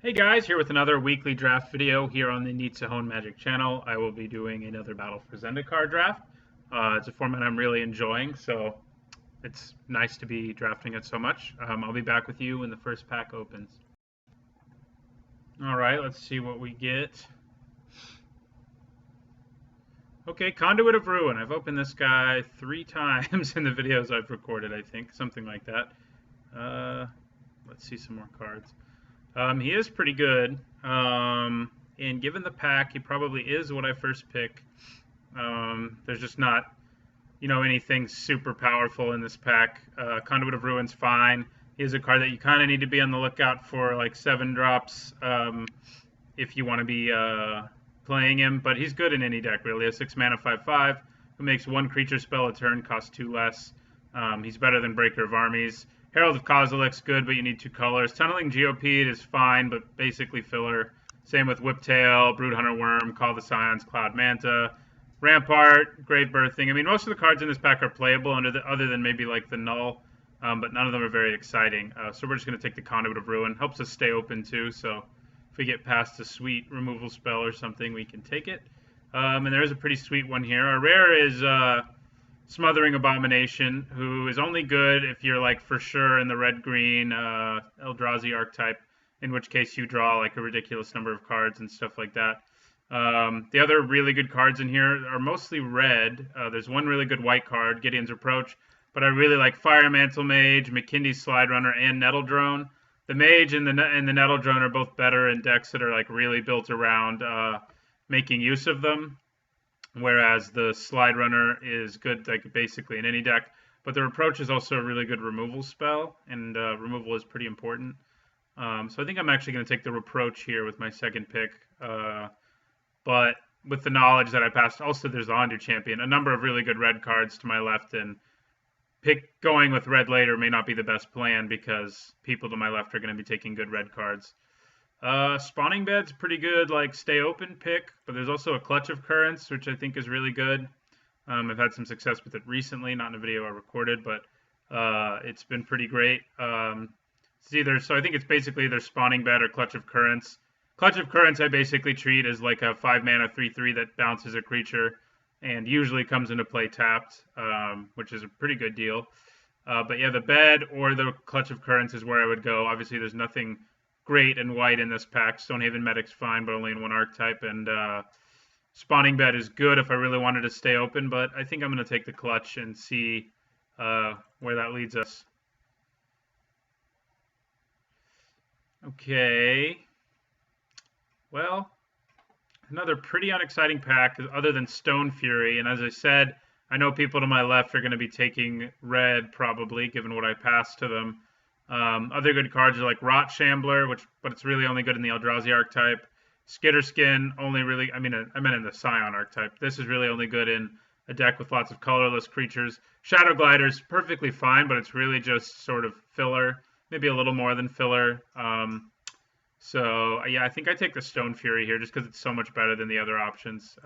Hey guys, here with another weekly draft video here on the Need to Hone Magic channel. I will be doing another Battle for Zendikar draft. It's a format I'm really enjoying, so it's nice to be drafting it so much. I'll be back with you when the first pack opens. All right, let's see what we get. Okay, Conduit of Ruin. I've opened this guy 3 times in the videos I've recorded, I think, something like that. Let's see some more cards. He is pretty good. And given the pack, he probably is what I first pick. There's just not, anything super powerful in this pack. Conduit of Ruin's fine. He is a card that you kind of need to be on the lookout for, like 7 drops, if you want to be playing him. But he's good in any deck, really. A 6-mana 5/5 who makes 1 creature spell a turn, costs 2 less. He's better than Breaker of Armies. Herald of Kozilek's good, but you need 2 colors. Tunneling Geopede is fine, but basically filler. Same with Whiptail, Broodhunter Worm, Call the Scions, Cloud Manta, Rampart, Grave Birthing. I mean, most of the cards in this pack are playable, other than maybe like the Null, but none of them are very exciting. So we're just going to take the Conduit of Ruin. Helps us stay open too, so if we get past a sweet removal spell or something, we can take it. And there is a pretty sweet one here. Our rare is Smothering Abomination, who is only good if you're like for sure in the red-green Eldrazi archetype, in which case you draw like a ridiculous number of cards and stuff like that. The other really good cards in here are mostly red. There's one really good white card, Gideon's Reproach, but I really like Fire Mantle Mage, McKindy's Slide Runner, and Nettle Drone. The Mage and the Nettle Drone are both better in decks that are like really built around making use of them, whereas the Slide Runner is good like basically in any deck. But the Reproach is also a really good removal spell, and removal is pretty important. So I think I'm actually going to take the Reproach here with my second pick. But with the knowledge that I passed, also there's the Ondu Champion, a number of really good red cards to my left, and going with red later may not be the best plan because people to my left are going to be taking good red cards. Spawning Bed's pretty good, like stay open pick, but there's also a Clutch of Currents, which I think is really good. I've had some success with it recently, not in a video I recorded, but it's been pretty great. So I think it's basically either Spawning Bed or Clutch of Currents. Clutch of Currents I basically treat as like a 5-mana 3/3 that bounces a creature and usually comes into play tapped, which is a pretty good deal. But yeah, the Bed or the Clutch of Currents is where I would go. Obviously, there's nothing great in white in this pack. Stonehaven Medic's fine, but only in one archetype. And Spawning Bed is good if I really wanted to stay open, but I think I'm going to take the Clutch and see where that leads us. Okay. Well, another pretty unexciting pack other than Stone Fury. And as I said, I know people to my left are going to be taking red probably, given what I passed to them. Other good cards are like Rot Shambler, but it's really only good in the Eldrazi archetype. Skitterskin, only really, I meant in the Scion archetype. This is really only good in a deck with lots of colorless creatures. Shadow Glider's perfectly fine, but it's really just sort of filler, maybe a little more than filler. So yeah, I think I take the Stone Fury here just because it's so much better than the other options.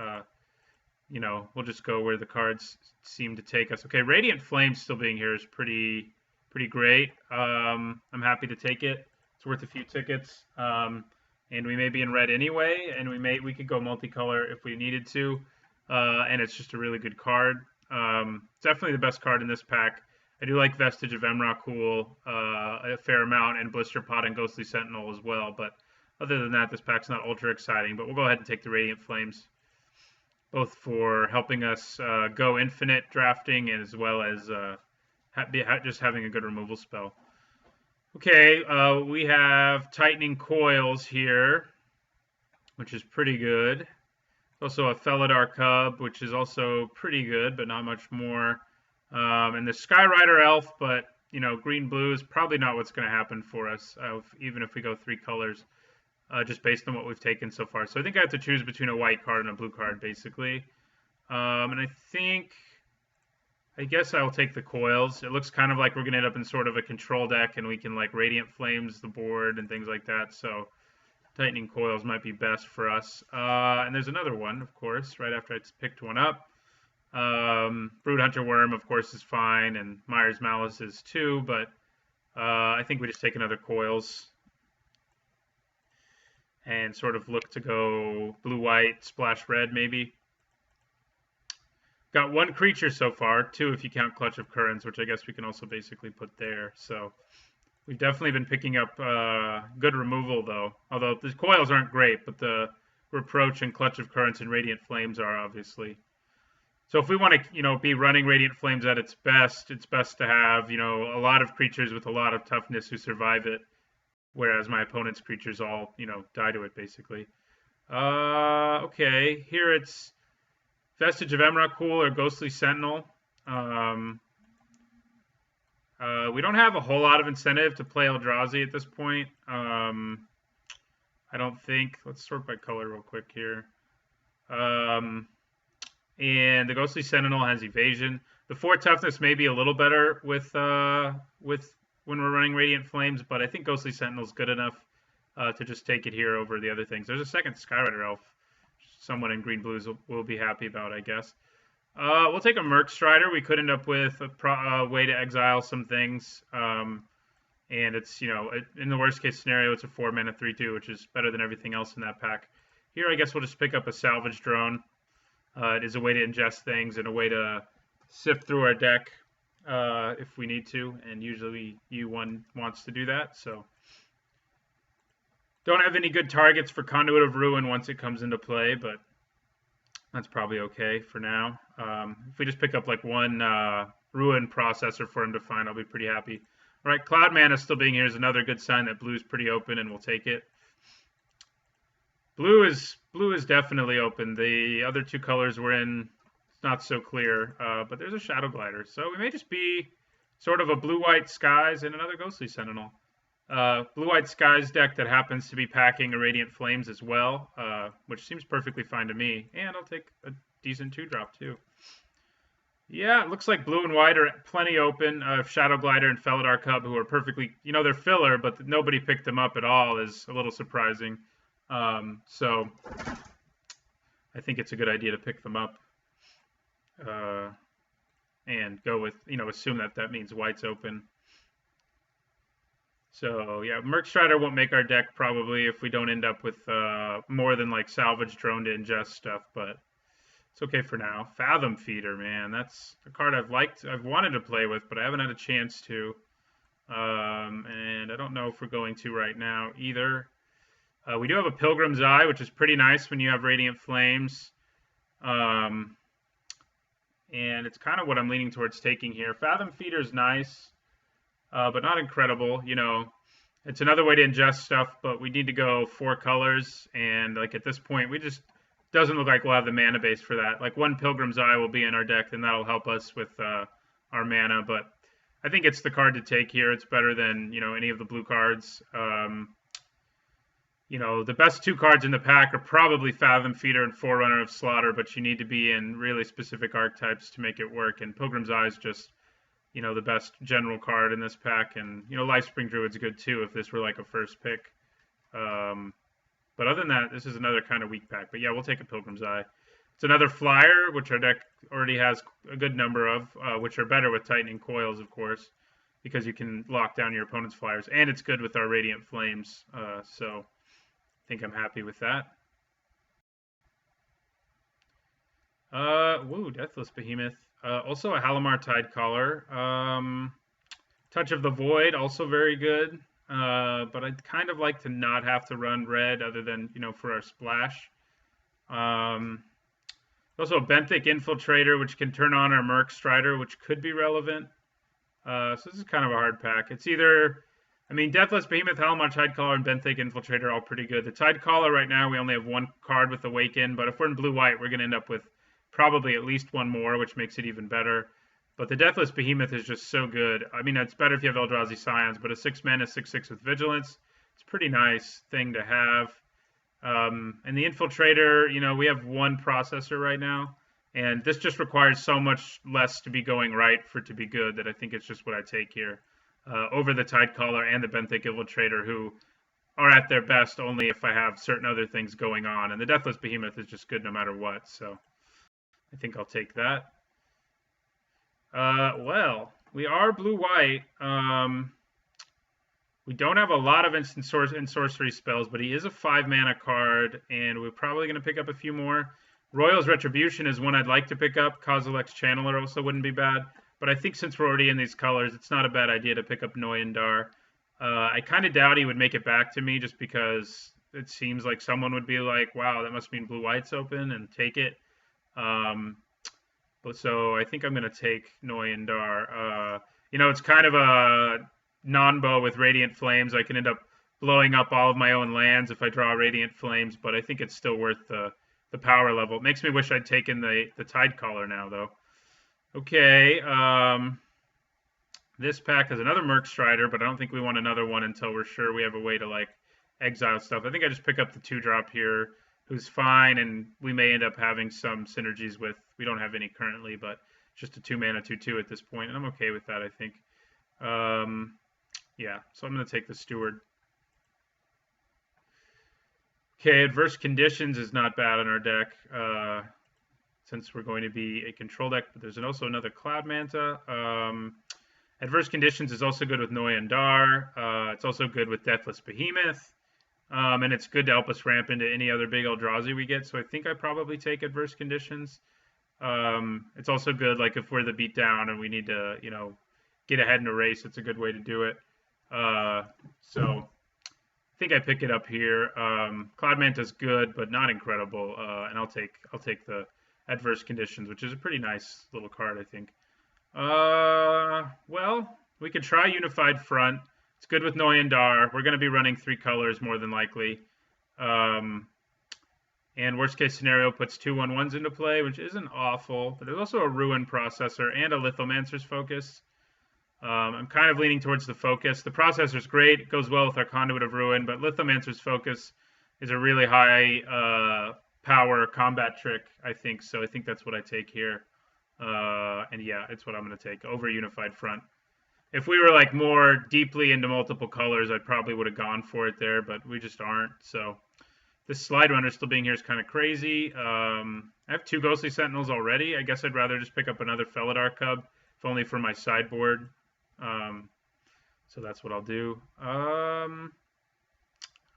We'll just go where the cards seem to take us. Okay, Radiant Flame still being here is pretty great. I'm happy to take it. It's worth a few tickets. And we may be in red anyway, and we could go multicolor if we needed to. And it's just a really good card. Definitely the best card in this pack. I do like Vestige of Emrakul a fair amount, and Blister Pot and Ghostly Sentinel as well. But other than that, this pack's not ultra exciting. But we'll go ahead and take the Radiant Flames, both for helping us go infinite drafting as well as just having a good removal spell. Okay, we have Tightening Coils here, which is pretty good. Also a Felidar Cub, which is also pretty good, but not much more. And the Skyrider Elf, but, green-blue is probably not what's going to happen for us, even if we go 3 colors, just based on what we've taken so far. So I think I have to choose between a white card and a blue card, basically. And I guess I'll take the Coils. It looks kind of like we're going to end up in sort of a control deck, and we can, like, Radiant Flames the board and things like that. So Tightening Coils might be best for us. And there's another one, of course, right after I picked one up. Broodhunter Worm, of course, is fine, and Myers Malice is too, but I think we just take another Coils. and sort of look to go blue-white, splash red maybe. Got one creature so far, two if you count Clutch of Currents, which I guess we can also basically put there. So we've definitely been picking up good removal, though. Although the coils aren't great, but the Reproach and Clutch of Currents and Radiant Flames are obviously. So if we want to, be running Radiant Flames at its best to have, a lot of creatures with a lot of toughness who survive it, whereas my opponent's creatures all, die to it basically. Okay, here it's Vestige of Emrakul or Ghostly Sentinel. We don't have a whole lot of incentive to play Eldrazi at this point. I don't think. Let's sort by color real quick here. And the Ghostly Sentinel has evasion. The 4 toughness may be a little better with when we're running Radiant Flames, but I think Ghostly Sentinel is good enough to just take it here over the other things. There's a second Skyrider Elf. Someone in green blues will be happy about, I guess. We'll take a Merc Strider. We could end up with a way to exile some things. And it's, in the worst case scenario, it's a 4-mana 3/2, which is better than everything else in that pack. Here, I guess we'll just pick up a Salvage Drone. It is a way to ingest things and a way to sift through our deck if we need to. And usually U1 wants to do that. So don't have any good targets for Conduit of Ruin once it comes into play, but that's probably okay for now. If we just pick up like one Ruin processor for him to find, I'll be pretty happy. All right, Cloud Mana still being here is another good sign that blue's pretty open, and we'll take it. Blue is definitely open. The other 2 colors we're in, it's not so clear, but there's a Shadow Glider. So we may just be sort of a blue-white Skies and another Ghostly Sentinel. Blue-white Skies deck that happens to be packing Irradiant Flames as well, which seems perfectly fine to me. And I'll take a decent 2-drop too. Yeah, it looks like blue and white are plenty open. Shadow Glider and Felidar Cub, who are perfectly, they're filler, but nobody picked them up at all, is a little surprising. So I think it's a good idea to pick them up and go with, assume that means white's open. So yeah, Merc Strider won't make our deck probably if we don't end up with more than like Salvage Drone to ingest stuff, but it's okay for now. Fathom Feeder, man, that's a card I've wanted to play with, but I haven't had a chance to. And I don't know if we're going to right now either. We do have a Pilgrim's Eye, which is pretty nice when you have Radiant Flames. And it's kind of what I'm leaning towards taking here. Fathom Feeder is nice. But not incredible, It's another way to ingest stuff, but we need to go 4 colors, and like at this point, we just doesn't look like we'll have the mana base for that. Like one Pilgrim's Eye will be in our deck, and that'll help us with our mana. But I think it's the card to take here. It's better than any of the blue cards. The best 2 cards in the pack are probably Fathom Feeder and Forerunner of Slaughter, but you need to be in really specific archetypes to make it work. And Pilgrim's Eye is just the best general card in this pack, and Lifespring Druid's good too if this were like a first pick. But other than that, this is another kind of weak pack. But yeah, we'll take a Pilgrim's Eye. It's another flyer, which our deck already has a good number of, which are better with Tightening Coils, of course, because you can lock down your opponent's flyers, and it's good with our Radiant Flames. So I think I'm happy with that. Deathless Behemoth. Also a Halimar Tidecaller. Touch of the Void, also very good. But I'd kind of like to not have to run red other than, for our splash. Also a Benthic Infiltrator, which can turn on our Merc Strider, which could be relevant. So this is kind of a hard pack. It's either, Deathless Behemoth, Halimar Tidecaller, and Benthic Infiltrator are all pretty good. The Tidecaller right now, we only have 1 card with Awaken, but if we're in blue-white, we're going to end up with probably at least 1 more, which makes it even better. But the Deathless Behemoth is just so good. It's better if you have Eldrazi Scions, but a 6-mana 6/6 with Vigilance, it's a pretty nice thing to have. And the Infiltrator, we have 1 processor right now, and this just requires so much less to be going right for it to be good that I think it's just what I take here. Over the Tidecaller and the Benthic Infiltrator, who are at their best only if I have certain other things going on. And the Deathless Behemoth is just good no matter what, so I think I'll take that. Well, we are blue-white. We don't have a lot of instant source and sorcery spells, but he is a 5-mana card, and we're probably going to pick up a few more. Royal's Retribution is one I'd like to pick up. Kozilek's Channeler also wouldn't be bad. But I think since we're already in these colors, it's not a bad idea to pick up Noyandar. I kind of doubt he would make it back to me just because it seems like someone would be like, wow, that must mean blue-white's open, and take it. But so I think I'm going to take Noyandar. It's kind of a non-bow with Radiant Flames. I can end up blowing up all of my own lands if I draw Radiant Flames, but I think it's still worth the power level. It makes me wish I'd taken the Tidecaller now, though. Okay, this pack has another Merc Strider, but I don't think we want another one until we're sure we have a way to, like, exile stuff. I think I just pick up the 2-drop here, who's fine, and we may end up having some synergies with, we don't have any currently, but just a 2-mana 2/2 at this point, and I'm okay with that, I think. Yeah, so I'm going to take the Steward. Okay, Adverse Conditions is not bad in our deck, since we're going to be a control deck, but there's also another Cloud Manta. Adverse Conditions is also good with Noyandar. It's also good with Deathless Behemoth. And it's good to help us ramp into any other big Eldrazi we get, so I think I probably take Adverse Conditions. It's also good, like, if we're the beatdown and we need to, get ahead in a race, it's a good way to do it. So I think I pick it up here. Cloud Manta's good, but not incredible, and I'll take the Adverse Conditions, which is a pretty nice little card, I think. Well, we could try Unified Front. It's good with Noyandar. We're going to be running 3 colors more than likely. And worst case scenario puts 2/1/1s into play, which isn't awful. But there's also a Ruin Processor and a Lithomancer's Focus. I'm kind of leaning towards the Focus. The Processor's great. It goes well with our Conduit of Ruin, but Lithomancer's Focus is a really high power combat trick, I think. So I think that's what I take here. And yeah, it's what I'm going to take over Unified Front. If we were, like, more deeply into multiple colors, I probably would have gone for it there, but we just aren't. So this Slide Runner still being here is kind of crazy. I have 2 Ghostly Sentinels already. I guess I'd rather just pick up another Felidar Cub, if only for my sideboard. So that's what I'll do.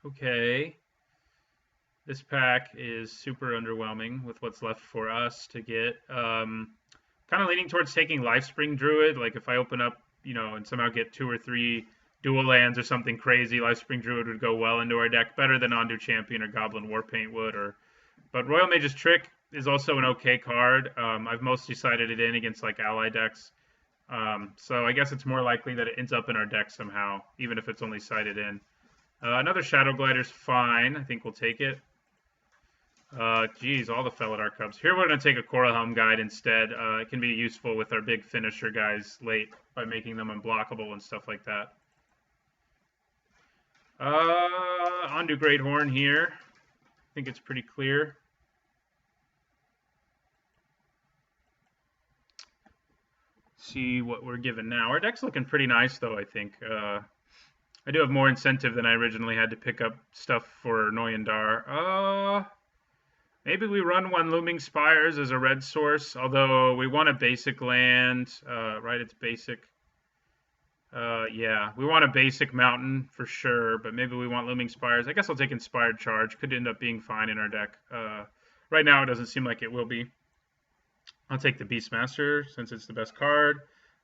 Okay. This pack is super underwhelming with what's left for us to get. Kind of leaning towards taking Lifespring Druid. Like, if I open up, and somehow get 2 or 3 dual lands or something crazy, Lifespring Druid would go well into our deck, better than Ondu Champion or Goblin Warpaint would. But Royal Mage's Trick is also an okay card. I've mostly sided it in against, like, ally decks. So I guess it's more likely that it ends up in our deck somehow, even if it's only sided in. Another Shadow Glider's fine. I think we'll take it. Geez, all the Felidar Cubs. Here we're going to take a Coral Helm Guide instead. It can be useful with our big finisher guys late by making them unblockable and stuff like that. Onto Great Horn here. I think it's pretty clear. See what we're given now. Our deck's looking pretty nice, though, I think. I do have more incentive than I originally had to pick up stuff for Noyandar. Maybe we run 1 Looming Spires as a red source, although we want a basic land, right? It's basic. Yeah, we want a basic mountain for sure, but maybe we want Looming Spires. I guess I'll take Inspired Charge. Could end up being fine in our deck. Right now, it doesn't seem like it will be. I'll take the Beastmaster since it's the best card.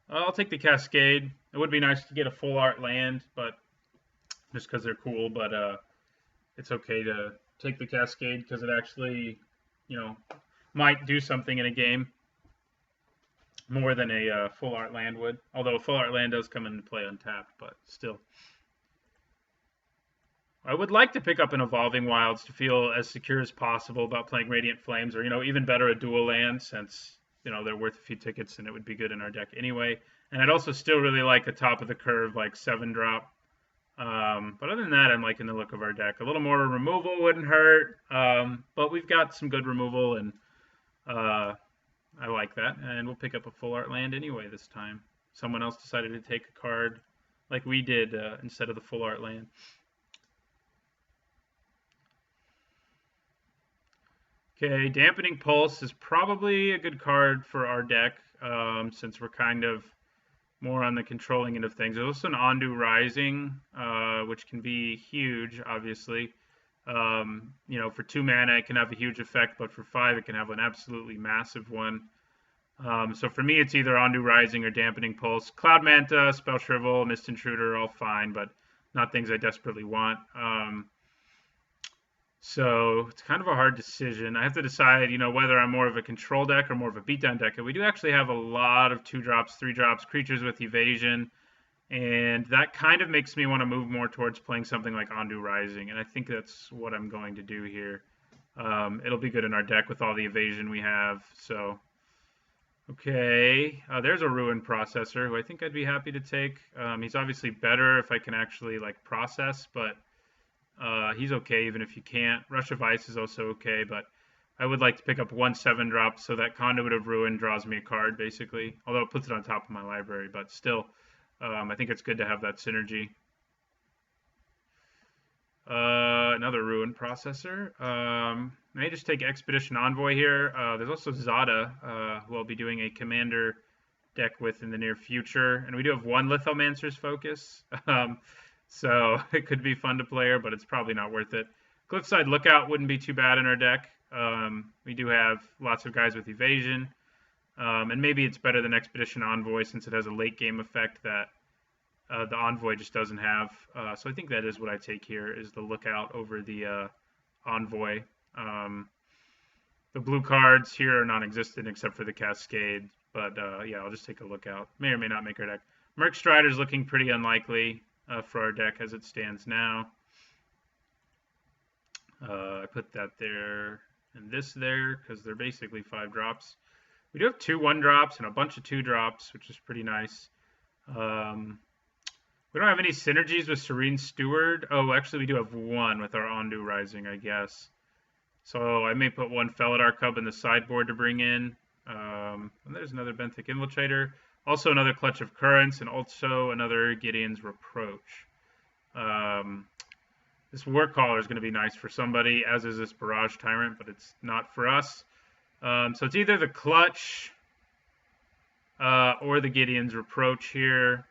I'll take the Cascade. It would be nice to get a full art land, but just because they're cool, but it's okay to take the Cascade because it actually, might do something in a game more than a full art land would. Although a full art land does come into play untapped, but still. I would like to pick up an Evolving Wilds to feel as secure as possible about playing Radiant Flames, or, even better, a dual land, since, they're worth a few tickets and it would be good in our deck anyway. And I'd also still really like a top of the curve, like 7-drop. But other than that, I'm liking the look of our deck. A little more removal wouldn't hurt, but we've got some good removal, and I like that. And we'll pick up a full art land anyway this time. Someone else decided to take a card like we did instead of the full art land. Okay, Dampening Pulse is probably a good card for our deck, since we're kind of more on the controlling end of things. There's also an Ondu Rising, which can be huge, obviously. You know, for 2 mana, it can have a huge effect, but for 5, it can have an absolutely massive one. So for me, it's either Ondu Rising or Dampening Pulse. Cloud Manta, Spell Shrivel, Mist Intruder, all fine, but not things I desperately want. So it's kind of a hard decision. I have to decide, you know, whether I'm more of a control deck or more of a beatdown deck. And we do actually have a lot of 2-drops, 3-drops, creatures with evasion, and that kind of makes me want to move more towards playing something like Ondu Rising, and I think that's what I'm going to do here. It'll be good in our deck with all the evasion we have. So, okay, there's a Ruin Processor who I think I'd be happy to take. He's obviously better if I can actually like process, but he's okay even if you can't. Rush of Ice is also okay, but I would like to pick up 1 7-drop so that Conduit of Ruin draws me a card, basically. Although it puts it on top of my library, but still, I think it's good to have that synergy. Another Ruin Processor. I may just take Expedition Envoy here. There's also Zada, who I'll be doing a Commander deck with in the near future. And we do have 1 Lithomancer's Focus. So it could be fun to play her, but it's probably not worth it. Cliffside Lookout wouldn't be too bad in our deck. We do have lots of guys with evasion. And maybe it's better than Expedition Envoy since it has a late game effect that the Envoy just doesn't have. So I think that is what I take here, is the Lookout over the Envoy. The blue cards here are non-existent except for the Cascade. But yeah, I'll just take a Lookout. May or may not make our deck. Merc Strider's looking pretty unlikely for our deck as it stands now. I put that there and this there because they're basically 5-drops. We do have 2 1-drops and a bunch of 2-drops, which is pretty nice. We don't have any synergies with Serene Steward. Oh, actually, we do have 1 with our Ondu Rising, I guess. So I may put 1 Felidar Cub in the sideboard to bring in. And there's another Benthic Infiltrator. Also another Clutch of Currents, and also another Gideon's Reproach. This Warcaller is going to be nice for somebody, as is this Barrage Tyrant, but it's not for us. So it's either the Clutch or the Gideon's Reproach here.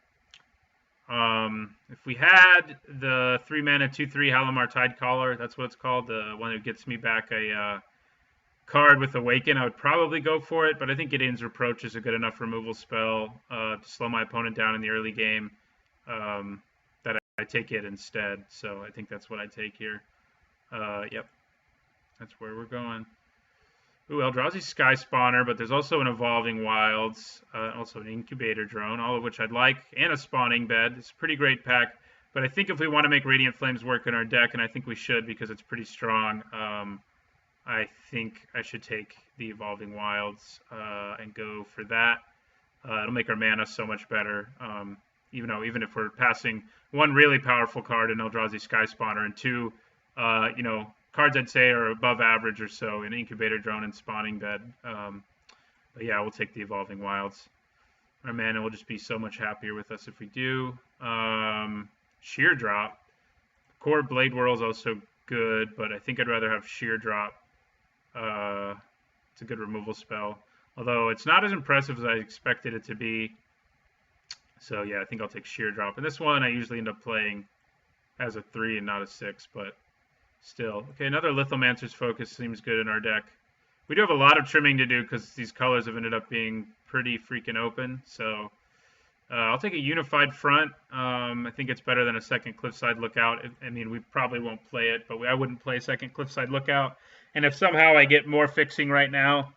If we had the 3-mana 2/3 Halimar Tidecaller, that's what it's called, the one that gets me back a card with Awaken, I would probably go for it, but I think Gideon's Reproach is a good enough removal spell to slow my opponent down in the early game that I take it instead. So I think that's what I take here. Yep, that's where we're going. Ooh, Eldrazi Sky Spawner, but there's also an Evolving Wilds, also an Incubator Drone, all of which I'd like, and a Spawning Bed. It's a pretty great pack, but I think if we want to make Radiant Flames work in our deck, and I think we should because it's pretty strong, I think I should take the Evolving Wilds and go for that. It'll make our mana so much better, even if we're passing 1 really powerful card in Eldrazi Sky Spawner and 2, cards I'd say are above average or so in Incubator Drone and Spawning Bed. But yeah, we'll take the Evolving Wilds. Our mana will just be so much happier with us if we do. Sheer Drop. Core Blade Whirl is also good, but I think I'd rather have Sheer Drop. It's a good removal spell, although it's not as impressive as I expected it to be. So yeah, I think I'll take Sheer Drop. And this one I usually end up playing as a 3 and not a 6, but still. Okay, another Lithomancer's Focus seems good in our deck. We do have a lot of trimming to do because these colors have ended up being pretty freaking open. So I'll take a Unified Front. I think it's better than a second Cliffside Lookout. I mean, we probably won't play it, but I wouldn't play a second Cliffside Lookout. And if somehow I get more fixing right now,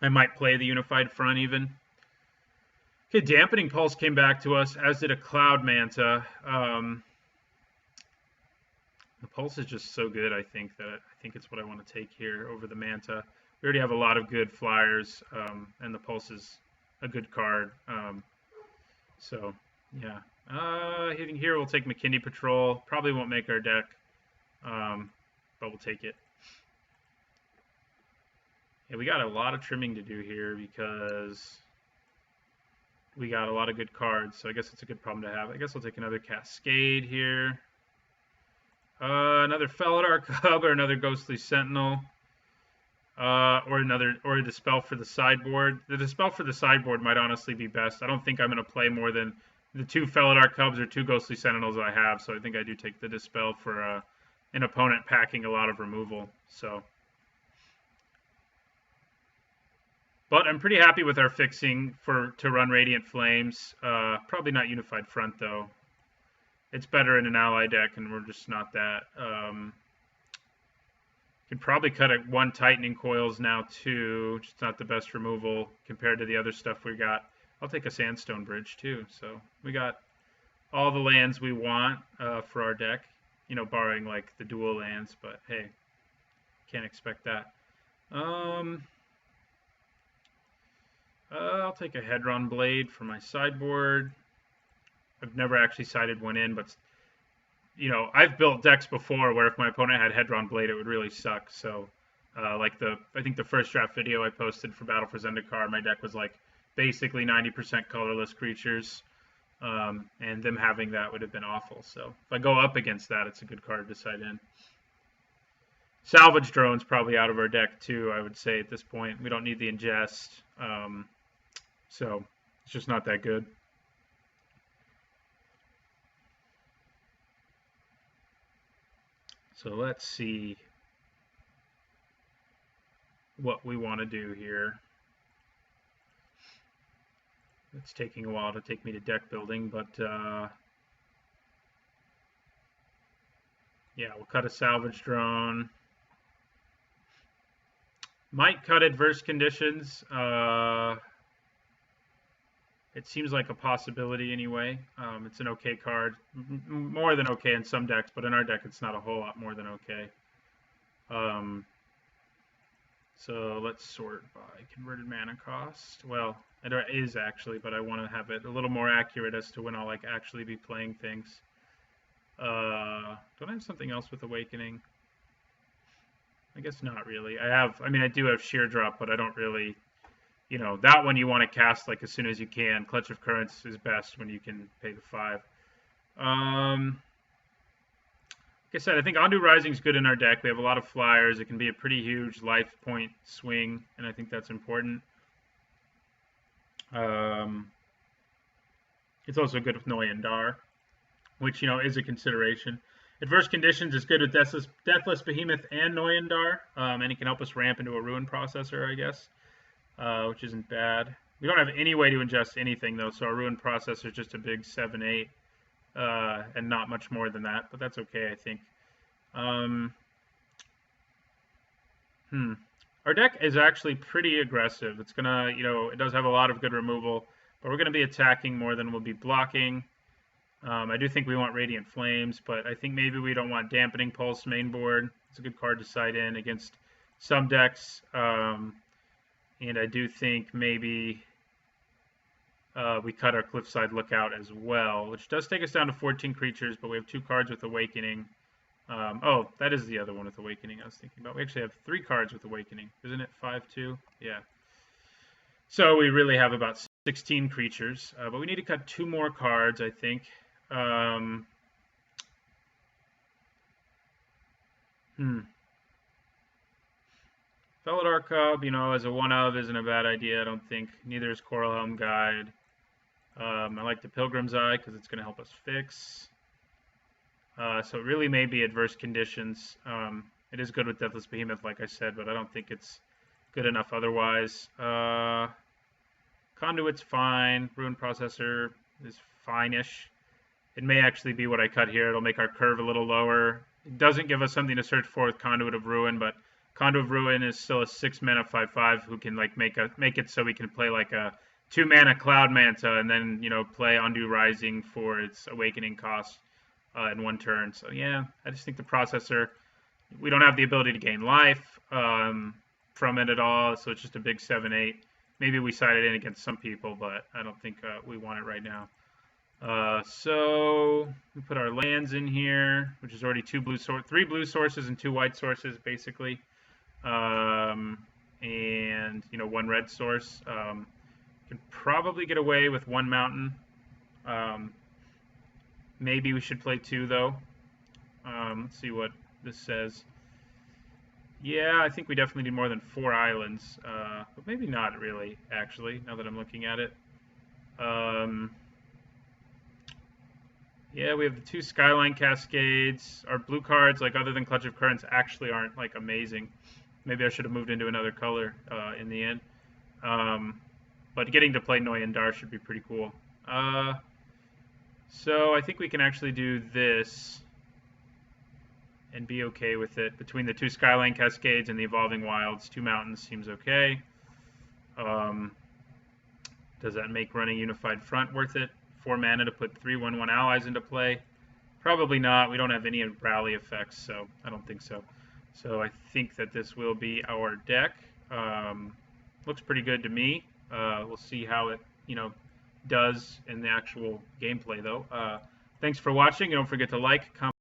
I might play the Unified Front even. Okay, Dampening Pulse came back to us, as did a Cloud Manta. The Pulse is just so good, I think it's what I want to take here over the Manta. We already have a lot of good flyers, and the Pulse is a good card. So, yeah. Hitting here, we'll take McKinney Patrol. Probably won't make our deck, but we'll take it. Yeah, we got a lot of trimming to do here because we got a lot of good cards, so I guess it's a good problem to have. I guess I'll take another Cascade here. Another Felidar Cub or another Ghostly Sentinel. or a Dispel for the sideboard. The Dispel for the sideboard might honestly be best. I don't think I'm going to play more than the 2 Felidar Cubs or 2 Ghostly Sentinels I have, so I think I do take the Dispel for an opponent packing a lot of removal. So, but I'm pretty happy with our fixing to run Radiant Flames. Probably not Unified Front though. It's better in an ally deck, and we're just not that. Could probably cut it 1 Tightening Coils now too. It's not the best removal compared to the other stuff we got. I'll take a Sandstone Bridge too. So we got all the lands we want for our deck. You know, barring like the dual lands, but hey, can't expect that. I'll take a Hedron Blade for my sideboard. I've never actually sided one in, but you know, I've built decks before where if my opponent had Hedron Blade, it would really suck. So, I think the first draft video I posted for Battle for Zendikar, my deck was like basically 90% colorless creatures, and them having that would have been awful. So, if I go up against that, it's a good card to side in. Salvage Drone's probably out of our deck too, I would say at this point. We don't need the ingest, so it's just not that good. So let's see what we want to do here. It's taking a while to take me to deck building, but yeah, we'll cut a Salvage Drone. Might cut Adverse Conditions. It seems like a possibility anyway. It's an okay card. More than okay in some decks, but in our deck it's not a whole lot more than okay. So let's sort by converted mana cost. Well, it is actually, but I want to have it a little more accurate as to when I'll like actually be playing things. Don't I have something else with Awakening? I guess not really. I do have Sheer Drop, but I don't really... You know, that one you want to cast like as soon as you can. Clutch of Currents is best when you can pay the 5. Like I said, I think Ondu Rising is good in our deck. We have a lot of flyers. It can be a pretty huge life point swing, and I think that's important. It's also good with Noyandar, which, you know, is a consideration. Adverse Conditions is good with Deathless Behemoth and Noyandar, and it can help us ramp into a Ruin Processor, I guess. Which isn't bad. We don't have any way to ingest anything, though, so our Ruin Processor is just a big 7-8, and not much more than that, but that's okay, I think. Our deck is actually pretty aggressive. It's going to, you know, it does have a lot of good removal, but we're going to be attacking more than we'll be blocking. I do think we want Radiant Flames, but I think maybe we don't want Dampening Pulse mainboard. It's a good card to side in against some decks. And I do think maybe we cut our Cliffside Lookout as well, which does take us down to 14 creatures, but we have 2 cards with Awakening. Oh, that is the other one with Awakening I was thinking about. We actually have 3 cards with Awakening. Isn't it 5/2? Yeah. So we really have about 16 creatures, but we need to cut 2 more cards, I think. Felidar Cub, you know, as a one-of isn't a bad idea, I don't think. Neither is Coral Helm Guide. I like the Pilgrim's Eye because it's going to help us fix. So it really may be Adverse Conditions. It is good with Deathless Behemoth, like I said, but I don't think it's good enough otherwise. Conduit's fine. Ruin Processor is fine-ish. It may actually be what I cut here. It'll make our curve a little lower. It doesn't give us something to search for with Conduit of Ruin, but Conduit of Ruin is still a 6-mana 5/5 who can like make it so we can play like a 2-mana Cloud Manta and then, you know, play Ondu Rising for its Awakening cost in 1 turn. So yeah, I just think the processor, we don't have the ability to gain life from it at all, so it's just a big 7/8. Maybe we side it in against some people, but I don't think we want it right now. So we put our lands in here, which is already 3 blue sources and 2 white sources, basically. And, you know, 1 red source. Can probably get away with 1 mountain. Maybe we should play 2, though. Let's see what this says. Yeah, I think we definitely need more than 4 islands, but maybe not really, actually, now that I'm looking at it. Um, yeah, we have the 2 Skyline Cascades. Our blue cards, like other than Clutch of Currents, actually aren't like amazing. Maybe I should have moved into another color in the end. Um, but getting to play Noyandar should be pretty cool. So I think we can actually do this and be okay with it. Between the 2 Skyline Cascades and the Evolving Wilds, 2 mountains seems okay. Um, does that make running Unified Front worth it? 4 mana to put 3/1/1 allies into play? Probably not. We don't have any rally effects, so I don't think so. So I think that this will be our deck. Looks pretty good to me. We'll see how it, does in the actual gameplay, though. Thanks for watching. Don't forget to like, comment.